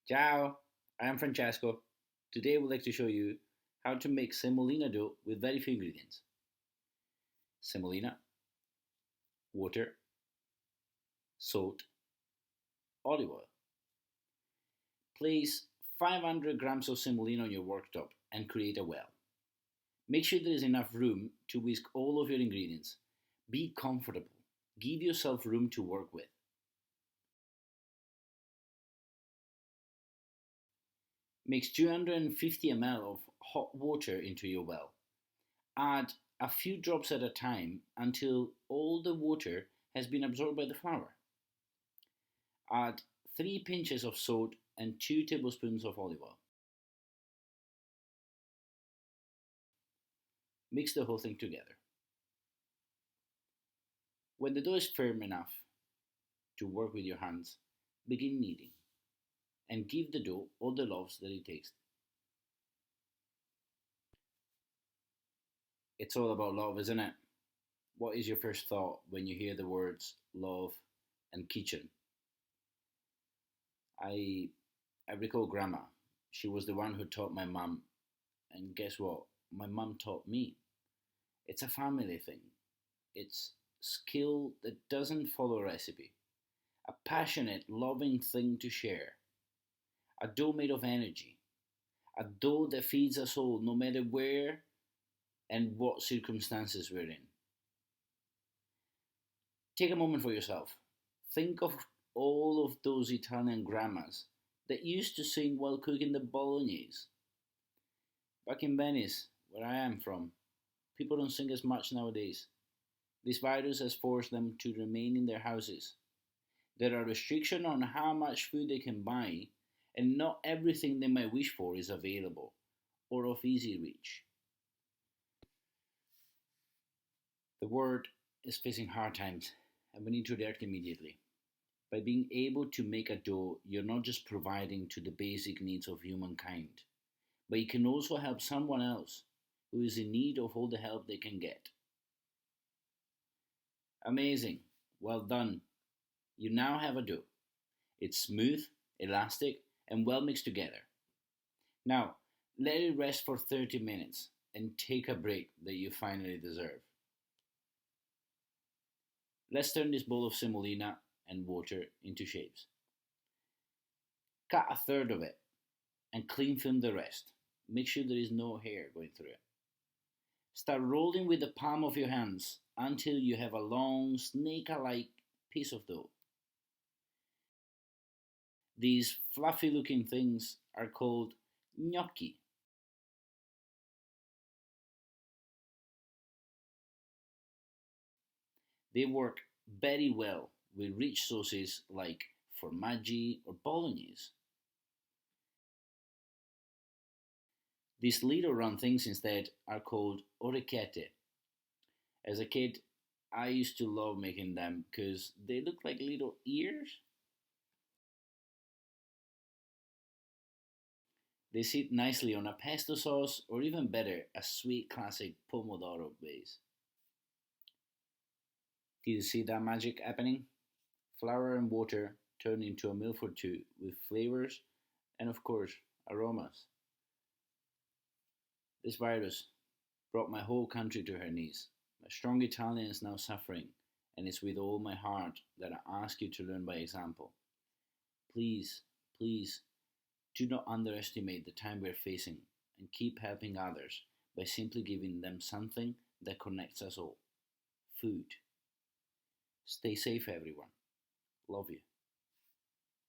Ciao, I am Francesco. Today I would like to show you how to make semolina dough with very few ingredients. Semolina, water, salt, olive oil. Place 500 grams of semolina on your worktop and create a well. Make sure there is enough room to whisk all of your ingredients. Be comfortable. Give yourself room to work with. Mix 250 ml of hot water into your well. Add a few drops at a time until all the water has been absorbed by the flour. Add 3 pinches of salt and 2 tablespoons of olive oil. Mix the whole thing together. When the dough is firm enough to work with your hands, begin kneading and give the dough all the loves that it takes. It's all about love, isn't it? What is your first thought when you hear the words love and kitchen? I I recall grandma. She was the one who taught my mum, and guess what? My mum taught me. It's a family thing. It's skill that doesn't follow a recipe. A passionate, loving thing to share. A dough made of energy. A dough that feeds us all, no matter where and what circumstances we're in. Take a moment for yourself. Think of all of those Italian grandmas that used to sing while cooking the bolognese. Back in Venice, where I am from, people don't sing as much nowadays. This virus has forced them to remain in their houses. There are restrictions on how much food they can buy, and not everything they might wish for is available or of easy reach. The world is facing hard times, and we need to react immediately. By being able to make a dough, you're not just providing to the basic needs of humankind, but you can also help someone else who is in need of all the help they can get. Amazing. Well done. You now have a dough. It's smooth, elastic, and well mixed together. Now, let it rest for 30 minutes and take a break that you finally deserve. Let's turn this bowl of semolina and water into shapes. Cut a third of it and clean film the rest. Make sure there is no hair going through it. Start rolling with the palm of your hands until you have a long, snake-like piece of dough. These fluffy looking things are called gnocchi. They work very well with rich sauces like formaggi or bolognese. These little round things instead are called orecchiette. As a kid, I used to love making them because they look like little ears. They sit nicely on a pesto sauce or even better, a sweet classic pomodoro base. Did you see that magic happening? Flour and water turn into a meal for two with flavors and, of course, aromas. This virus brought my whole country to her knees. A strong Italian is now suffering, and it's with all my heart that I ask you to learn by example. Please, please, do not underestimate the time we're facing and keep helping others by simply giving them something that connects us all: food. Stay safe, everyone. Love you.